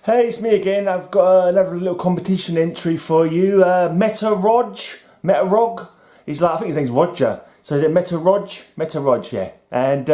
Hey, it's me again. I've got another little competition entry for you. Metarog. He's like, I think his name's Roger. So is it Metarog? Metarog, yeah. And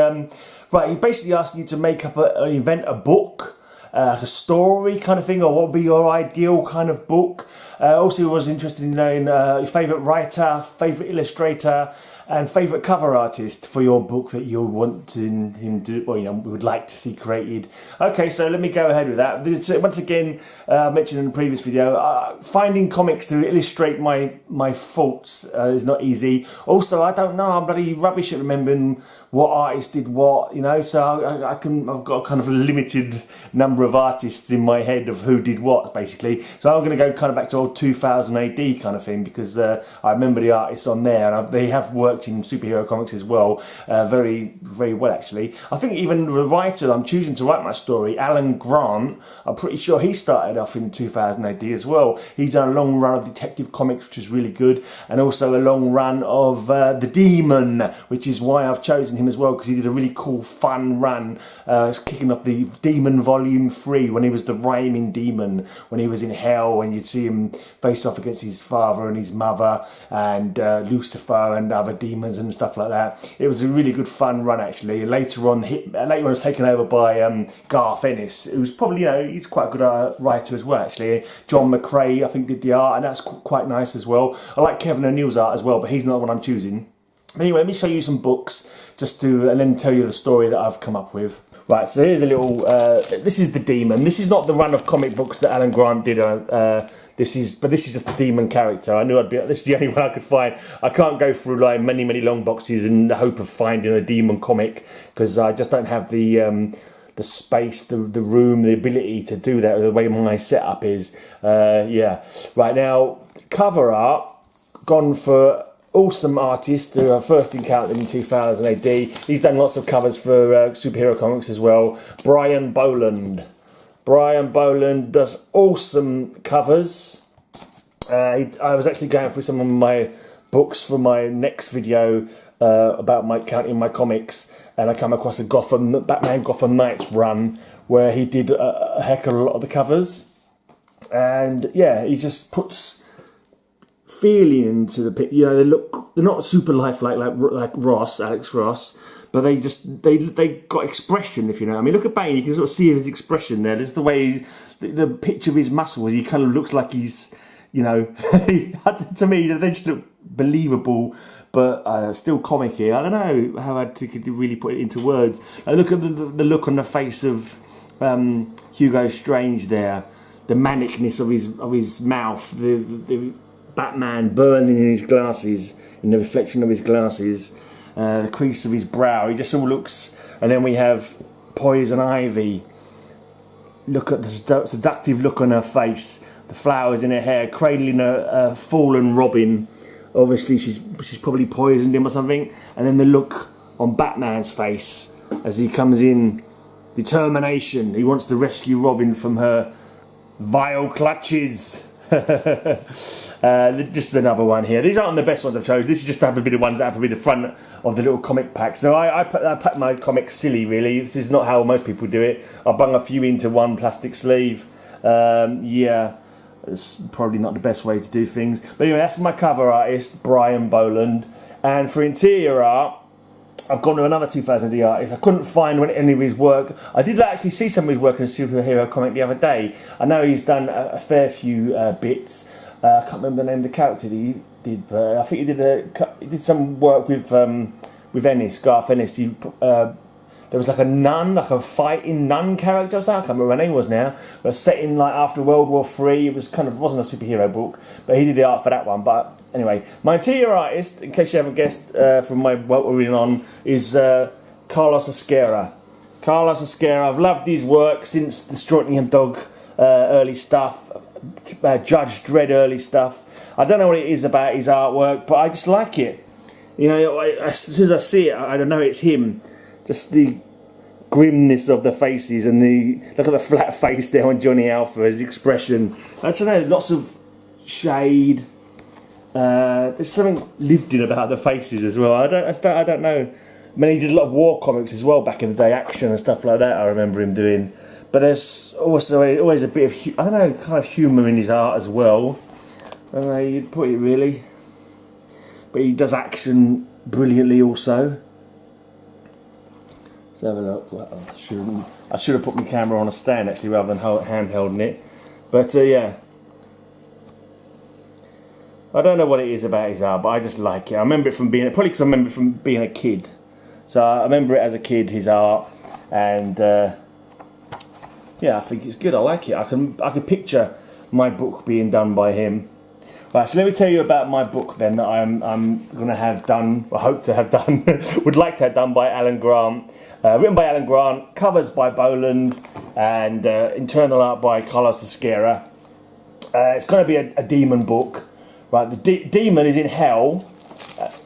right, he basically asked you to make up invent a book, like a story kind of thing, or what would be your ideal kind of book. Also, he was interested in knowing your favourite writer, favourite illustrator, and favourite cover artist for your book that you want him to, or would like to see created. Okay, so let me go ahead with that. Once again, I mentioned in the previous video, finding comics to illustrate my faults is not easy. Also, I don't know, I'm bloody rubbish at remembering what artist did what, so I've got a kind of a limited number of artists in my head of who did what, basically. So I'm going to go kind of back to old 2000 AD kind of thing, because I remember the artists on there, and they have worked in superhero comics as well, very, very well actually. I think even the writer I'm choosing to write my story, Alan Grant, I'm pretty sure he started off in 2000 AD as well. He's done a long run of Detective Comics, which is really good, and also a long run of The Demon, which is why I've chosen him as well, because he did a really cool, fun run, kicking off the Demon Volume 3, when he was the rhyming demon, when he was in hell, and you'd see him face off against his father and his mother, and Lucifer and other demons and stuff like that. It was a really good, fun run actually. Later on, it was taken over by Garth Ennis, who's probably, he's quite a good writer as well actually. John McCrae, I think, did the art, and that's quite nice as well. I like Kevin O'Neill's art as well, but he's not the one I'm choosing. Anyway, let me show you some books and then tell you the story that I've come up with. Right, so here's a little, this is The Demon. This is not the run of comic books that Alan Grant did, this is just the Demon character. I knew this is the only one I could find. I can't go through like many long boxes in the hope of finding a Demon comic, because I just don't have the space, the room, the ability to do that, the way my setup is. Yeah, right now, cover art, gone for awesome artist who I first encountered in 2000 AD. He's done lots of covers for superhero comics as well. Brian Boland. Brian Boland does awesome covers. I was actually going through some of my books for my next video about counting my comics, and I come across a Batman Gotham Knights run where he did a heck of a lot of the covers, and yeah, he just puts feeling into the picture. They're not super lifelike like Alex Ross, but they got expression, if you know what I mean. Look at Bane, you can sort of see his expression there. There's the way the picture of his muscles, he kind of looks like he's, to me they just look believable, but still comic-y. I don't know how I could really put it into words. And look at the look on the face of Hugo Strange there, the manicness of his mouth, the Batman burning in his glasses, in the reflection of his glasses, the crease of his brow. He just all looks. And then we have Poison Ivy. Look at the seductive look on her face, the flowers in her hair, cradling a fallen Robin. Obviously she's probably poisoned him or something. And then the look on Batman's face as he comes in, determination. He wants to rescue Robin from her vile clutches. Just another one here. These aren't the best ones I've chosen. This is just happen to be the ones that happen to be the front of the little comic pack. So I pack my comics silly, really. This is not how most people do it. I bung a few into one plastic sleeve. Yeah, it's probably not the best way to do things. But anyway, that's my cover artist, Brian Boland. And for interior art, I've gone to another 2000 AD artist. I couldn't find any of his work. I did actually see some of his work in a superhero comic the other day. I know he's done a fair few bits. I can't remember the name of the character that he did, but I think he did some work with Ennis, Garth Ennis. There was like a nun, like a fighting nun character or something. I can't remember what her name was now. But it was set in like after World War III. It wasn't a superhero book, but he did the art for that one. But anyway, my interior artist, in case you haven't guessed from what we're in on, is Carlos Osquera. Carlos Osquera. I've loved his work since the Strontium Dog early stuff, Judge Dredd early stuff. I don't know what it is about his artwork, but I just like it. As soon as I see it, I don't know it's him. Just the grimness of the faces, and look at the flat face there on Johnny Alpha, his expression. I don't know, lots of shade. There's something lived in about the faces as well. I don't know. I mean, he did a lot of war comics as well back in the day, action and stuff like that. I remember him doing. but there's also always a bit of, I don't know, kind of humour in his art as well. I don't know how you'd put it really. But he does action brilliantly also. Let's have a look. Well, I should have put my camera on a stand actually rather than hand-holding it. But yeah. I don't know what it is about his art, but I just like it. I remember it from being, probably because I remember it from being a kid. So I remember it as a kid, his art, and yeah, I think it's good. I like it. I can picture my book being done by him. Right, so let me tell you about my book then that I'm going to have done, or hope to have done, would like to have done by Alan Grant. Written by Alan Grant, covers by Boland, and internal art by Carlos Esquerra. It's going to be a demon book. Right, the demon is in hell,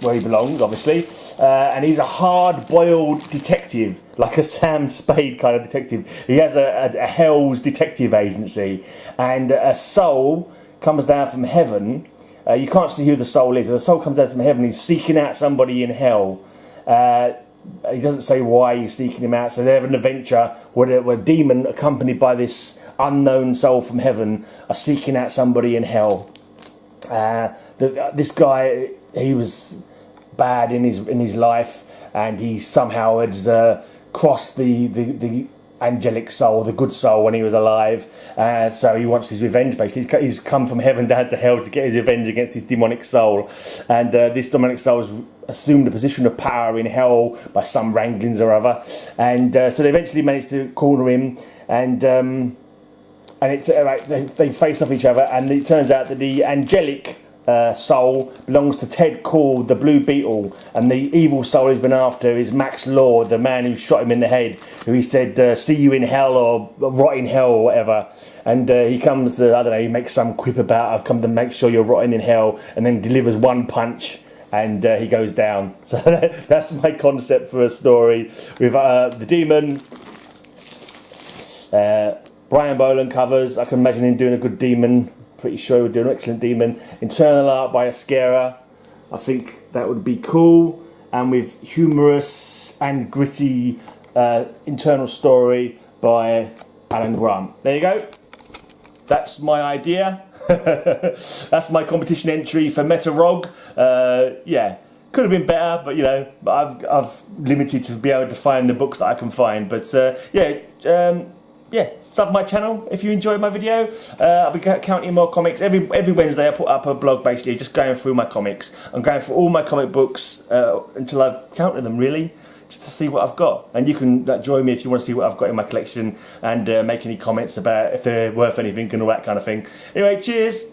where he belongs, obviously, and he's a hard-boiled detective, like a Sam Spade kind of detective. He has a hell's detective agency, and a soul comes down from heaven. You can't see who the soul is. The soul comes down from heaven. He's seeking out somebody in hell. He doesn't say why he's seeking him out. So they have an adventure where a demon, accompanied by this unknown soul from heaven, are seeking out somebody in hell. This guy, he was bad in his life, and he somehow had crossed the angelic soul, the good soul, when he was alive. So he wants his revenge. Basically, he's come from heaven down to hell to get his revenge against his demonic soul. And this demonic soul has assumed a position of power in hell by some wranglings or other. And so they eventually managed to corner him, and it's they face off each other, and it turns out that the angelic soul belongs to Ted Call, the Blue Beetle, and the evil soul he's been after is Max Lord, the man who shot him in the head, who he said, see you in hell, or rot in hell, or whatever. And he comes, I don't know, he makes some quip about, I've come to make sure you're rotting in hell, and then delivers one punch, and he goes down. So that's my concept for a story, with the demon, Brian Boland covers. I can imagine him doing a good demon. Pretty sure he would do an excellent demon. Internal art by Esquerra. I think that would be cool. And with humorous and gritty internal story by Alan Grant. There you go. That's my idea. That's my competition entry for Metarog. Yeah, could have been better, but you know, I've limited to be able to find the books that I can find. But yeah, sub my channel if you enjoyed my video. I'll be counting more comics. Every Wednesday I put up a blog basically just going through my comics. I'm going through all my comic books until I've counted them really, just to see what I've got. And you can join me if you want to see what I've got in my collection and make any comments about if they're worth anything and all that kind of thing. Anyway, cheers!